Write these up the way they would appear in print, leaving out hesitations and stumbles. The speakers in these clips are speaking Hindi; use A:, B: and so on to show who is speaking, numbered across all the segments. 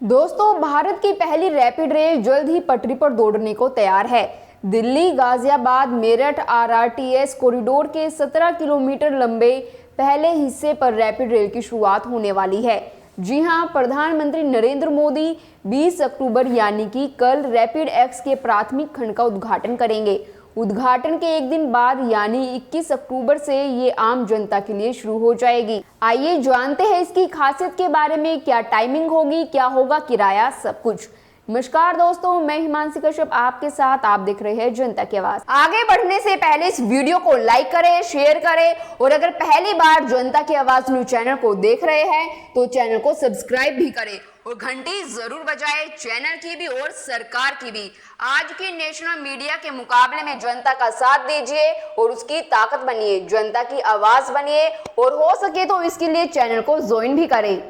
A: दोस्तों, भारत की पहली रैपिड रेल जल्द ही पटरी पर दौड़ने को तैयार है। दिल्ली गाजियाबाद मेरठ आरआरटीएस कॉरिडोर के 17 किलोमीटर लंबे पहले हिस्से पर रैपिड रेल की शुरुआत होने वाली है। जी हां, प्रधानमंत्री नरेंद्र मोदी 20 अक्टूबर यानी कि कल रैपिड एक्स के प्राथमिक खंड का उद्घाटन करेंगे। उद्घाटन के एक दिन बाद यानी 21 अक्टूबर से ये आम जनता के लिए शुरू हो जाएगी। आइए जानते हैं इसकी खासियत के बारे में, क्या टाइमिंग होगी, क्या होगा किराया, सब कुछ। नमस्कार दोस्तों, मैं हिमांशी कश्यप आपके साथ। आप देख रहे हैं जनता की आवाज। आगे बढ़ने से पहले इस वीडियो को लाइक करें, शेयर करें और अगर पहली बार जनता की आवाज न्यूज चैनल को देख रहे हैं तो चैनल को सब्सक्राइब भी करें और घंटी जरूर बजाएं, चैनल की भी और सरकार की भी। आज की नेशनल मीडिया के मुकाबले में जनता का साथ दीजिए और उसकी ताकत बनिए, जनता की आवाज बनिए और हो सके तो इसके लिए चैनल को ज्वाइन भी करें।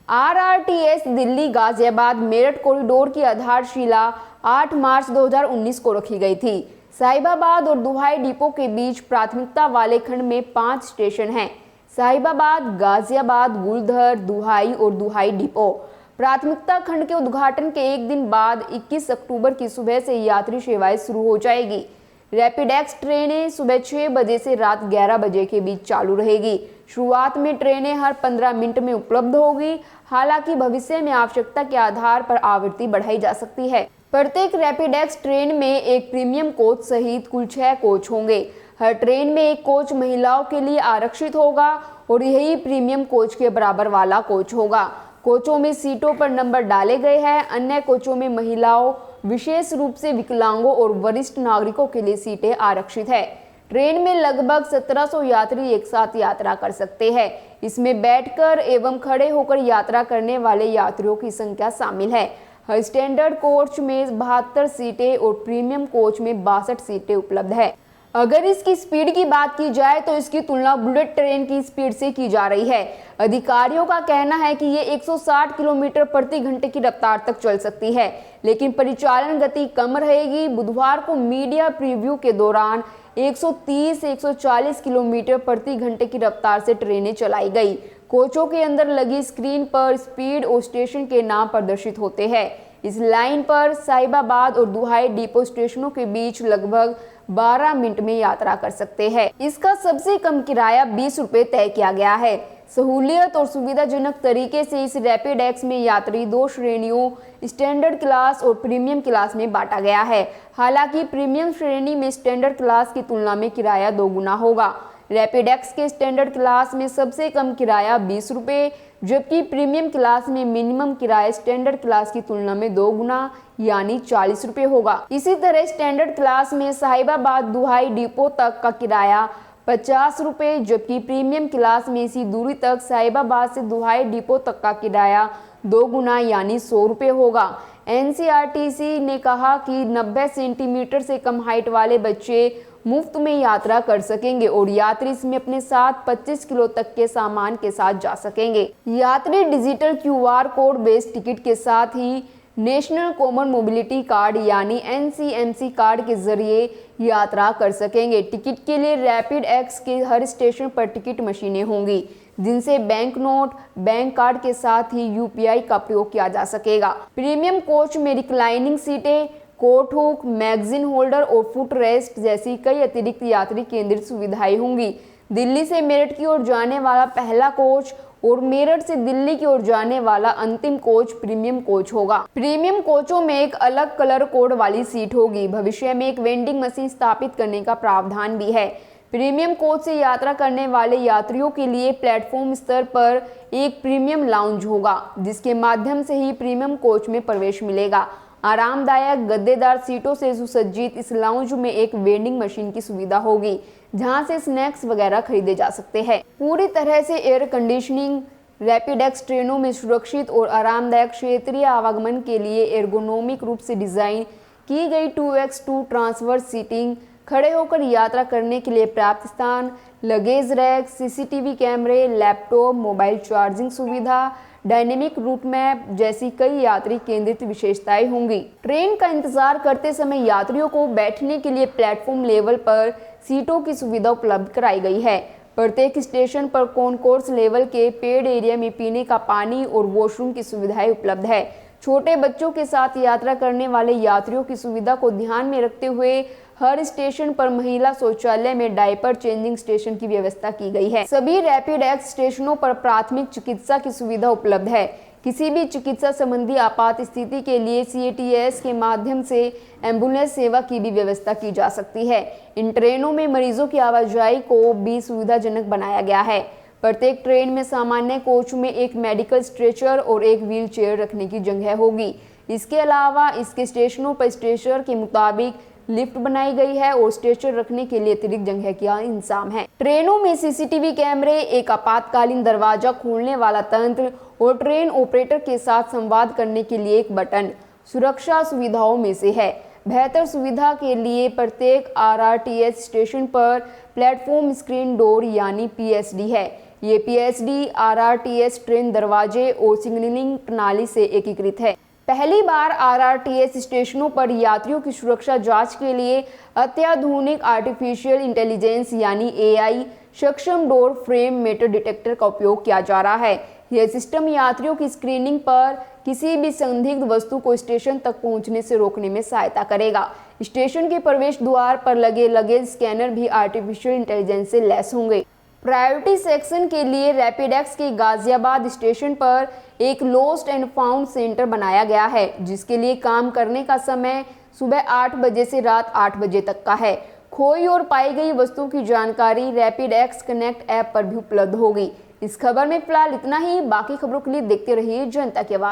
A: आरआरटीएस दिल्ली गाजियाबाद मेरठ कॉरिडोर की आधारशिला 8 मार्च 2019 को रखी गई थी। साहिबाबाद और दुहाई डिपो के बीच प्राथमिकता वाले खंड में 5 स्टेशन हैं। साहिबाबाद, गाजियाबाद, गुलधर, दुहाई और दुहाई डिपो। प्राथमिकता खंड के उद्घाटन के एक दिन बाद 21 अक्टूबर की सुबह से यात्री सेवाएं शुरू हो जाएगी। रैपिड एक्स ट्रेनें सुबह 6 बजे से रात 11 बजे के बीच चालू रहेगी। शुरुआत में ट्रेनें हर 15 मिनट में उपलब्ध होगी। हालांकि भविष्य में आवश्यकता के आधार पर आवृत्ति बढ़ाई जा सकती है। प्रत्येक रैपिड एक्स ट्रेन में एक प्रीमियम कोच सहित कुल 6 कोच होंगे। हर ट्रेन में एक कोच महिलाओं के लिए आरक्षित होगा और यही प्रीमियम कोच के बराबर वाला कोच होगा। कोचों में सीटों पर नंबर डाले गए हैं। अन्य कोचों में महिलाओं, विशेष रूप से विकलांगों और वरिष्ठ नागरिकों के लिए सीटें आरक्षित है। ट्रेन में लगभग 1700 यात्री एक साथ यात्रा कर सकते हैं। इसमें बैठकर एवं खड़े होकर यात्रा करने वाले यात्रियों की संख्या शामिल है। हर स्टैंडर्ड कोच में 72 सीटें और प्रीमियम कोच में 62 सीटें उपलब्ध है। अगर इसकी स्पीड की बात की जाए तो इसकी तुलना बुलेट ट्रेन की स्पीड से की जा रही है। अधिकारियों का कहना है कि ये 160 किलोमीटर प्रति घंटे की रफ्तार तक चल सकती है, लेकिन परिचालन गति कम रहेगी। बुधवार को मीडिया प्रीव्यू के दौरान 130 से 140 किलोमीटर प्रति घंटे की रफ्तार से ट्रेनें चलाई गई। कोचों के अंदर लगी स्क्रीन पर स्पीड और स्टेशन के नाम प्रदर्शित होते हैं। इस लाइन पर साहिबाबाद और दुहाई डिपो स्टेशनों के बीच लगभग 12 मिनट में यात्रा कर सकते हैं। इसका सबसे कम किराया 20 रुपए तय किया गया है। सहूलियत और सुविधाजनक तरीके से इस रैपिड एक्स में यात्री 2 श्रेणियों स्टैंडर्ड क्लास और प्रीमियम क्लास में बांटा गया है। हालांकि प्रीमियम श्रेणी में स्टैंडर्ड क्लास की तुलना में किराया 2 गुना होगा। रैपिड एक्स के स्टैंडर्ड क्लास में सबसे कम किराया 20 रुपए, जबकि प्रीमियम क्लास में मिनिमम किराया स्टैंडर्ड क्लास की तुलना में 2 गुना यानी 40 रुपए होगा। इसी तरह स्टैंडर्ड क्लास में साहिबाबाद दुहाई डिपो तक का किराया 50 रुपए, जबकि प्रीमियम क्लास में इसी दूरी तक साहिबाबाद से दुहाई डिपो तक का किराया 2 गुना यानी 100 रुपए होगा। एनसीआरटीसी ने कहा कि 90 सेंटीमीटर से कम हाइट वाले बच्चे मुफ्त में यात्रा कर सकेंगे और यात्री इसमें अपने साथ 25 किलो तक के सामान के साथ जा सकेंगे। यात्री digital QR code based ticket के साथ ही नेशनल कॉमन मोबिलिटी कार्ड यानी एनसीएमसी कार्ड के जरिए यात्रा कर सकेंगे। टिकट के लिए रैपिड एक्स के हर स्टेशन पर टिकट मशीनें होंगी, जिनसे बैंक नोट, बैंक कार्ड के साथ ही यूपीआई का प्रयोग किया जा सकेगा। प्रीमियम कोच में रिक्लाइनिंग सीटें, कोट हुक, मैगजीन होल्डर और फुट रेस्ट जैसी कई अतिरिक्त यात्री केंद्रित सुविधाएं होंगी। दिल्ली से मेरठ की ओर जाने वाला पहला कोच और मेरठ से दिल्ली की ओर जाने वाला अंतिम कोच प्रीमियम कोच होगा। प्रीमियम कोचों में एक अलग कलर कोड वाली सीट होगी। भविष्य में एक वेंडिंग मशीन स्थापित करने का प्रावधान भी है। प्रीमियम कोच से यात्रा करने वाले यात्रियों के लिए प्लेटफॉर्म स्तर पर एक प्रीमियम लाउंज होगा, जिसके माध्यम से ही प्रीमियम कोच में प्रवेश मिलेगा। आरामदायक गद्देदार सीटों से सुसज्जित इस लाउंज में एक वेंडिंग मशीन की सुविधा होगी, जहां से स्नैक्स वगैरह खरीदे जा सकते हैं। पूरी तरह से एयर कंडीशनिंग। रैपिड एक्स ट्रेनों में सुरक्षित और आरामदायक क्षेत्रीय आवागमन के लिए एर्गोनोमिक रूप से डिजाइन की गई 2x2 ट्रांसफर सीटिंग, खड़े होकर यात्रा करने के लिए पर्याप्त स्थान, लगेज रैक, सीसीटीवी कैमरे, लैपटॉप, मोबाइल चार्जिंग सुविधा, डायनेमिक रूट मैप जैसी कई यात्री केंद्रित विशेषताएं होंगी। ट्रेन का इंतजार करते समय यात्रियों को बैठने के लिए प्लेटफॉर्म लेवल पर सीटों की सुविधा उपलब्ध कराई गई है। प्रत्येक स्टेशन पर कॉन्कोर्स लेवल के पेड एरिया में पीने का पानी और वॉशरूम की सुविधाएं उपलब्ध है। छोटे बच्चों के साथ यात्रा करने वाले यात्रियों की सुविधा को ध्यान में रखते हुए हर स्टेशन पर महिला शौचालय में डायपर चेंजिंग स्टेशन की व्यवस्था की गई है। सभी रैपिड एक्स स्टेशनों पर प्राथमिक चिकित्सा की सुविधा उपलब्ध है। किसी भी चिकित्सा संबंधी आपात स्थिति के लिए CATS के माध्यम से एम्बुलेंस सेवा की भी व्यवस्था की जा सकती है। इन ट्रेनों में मरीजों की आवाजाही को भी सुविधाजनक बनाया गया है। प्रत्येक ट्रेन में सामान्य कोच में एक मेडिकल स्ट्रेचर और एक व्हील चेयर रखने की जगह होगी। इसके अलावा इसके स्टेशनों पर स्ट्रेचर के मुताबिक लिफ्ट बनाई गई है और स्ट्रेचर रखने के लिए अतिरिक्त जगह का इंतजाम है। ट्रेनों में CCTV कैमरे, एक आपातकालीन दरवाजा खोलने वाला तंत्र और ट्रेन ऑपरेटर के साथ संवाद करने के लिए एक बटन सुरक्षा सुविधाओं में से है। बेहतर सुविधा के लिए प्रत्येक RRTS स्टेशन पर प्लेटफॉर्म स्क्रीन डोर यानी PSD है। ये PSD RRTS ट्रेन दरवाजे और सिग्नलिंग प्रणाली से एकीकृत है। पहली बार RRTS स्टेशनों पर यात्रियों की सुरक्षा जांच के लिए अत्याधुनिक आर्टिफिशियल इंटेलिजेंस यानी AI सक्षम डोर फ्रेम मेटल डिटेक्टर का उपयोग किया जा रहा है। यह सिस्टम यात्रियों की स्क्रीनिंग पर किसी भी संदिग्ध वस्तु को स्टेशन तक पहुंचने से रोकने में सहायता करेगा। स्टेशन के प्रवेश द्वार पर लगे लगेज स्कैनर भी आर्टिफिशियल इंटेलिजेंस से लैस होंगे। प्रायोरिटी सेक्शन के लिए रैपिड एक्स के गाजियाबाद स्टेशन पर एक लॉस्ट एंड फाउंड सेंटर बनाया गया है, जिसके लिए काम करने का समय सुबह 8 बजे से रात 8 बजे तक का है। खोई और पाई गई वस्तुओं की जानकारी रैपिड एक्स कनेक्ट ऐप पर भी उपलब्ध होगी। इस खबर में फिलहाल इतना ही। बाकी खबरों के लिए देखते रहिए जनता की आवाज।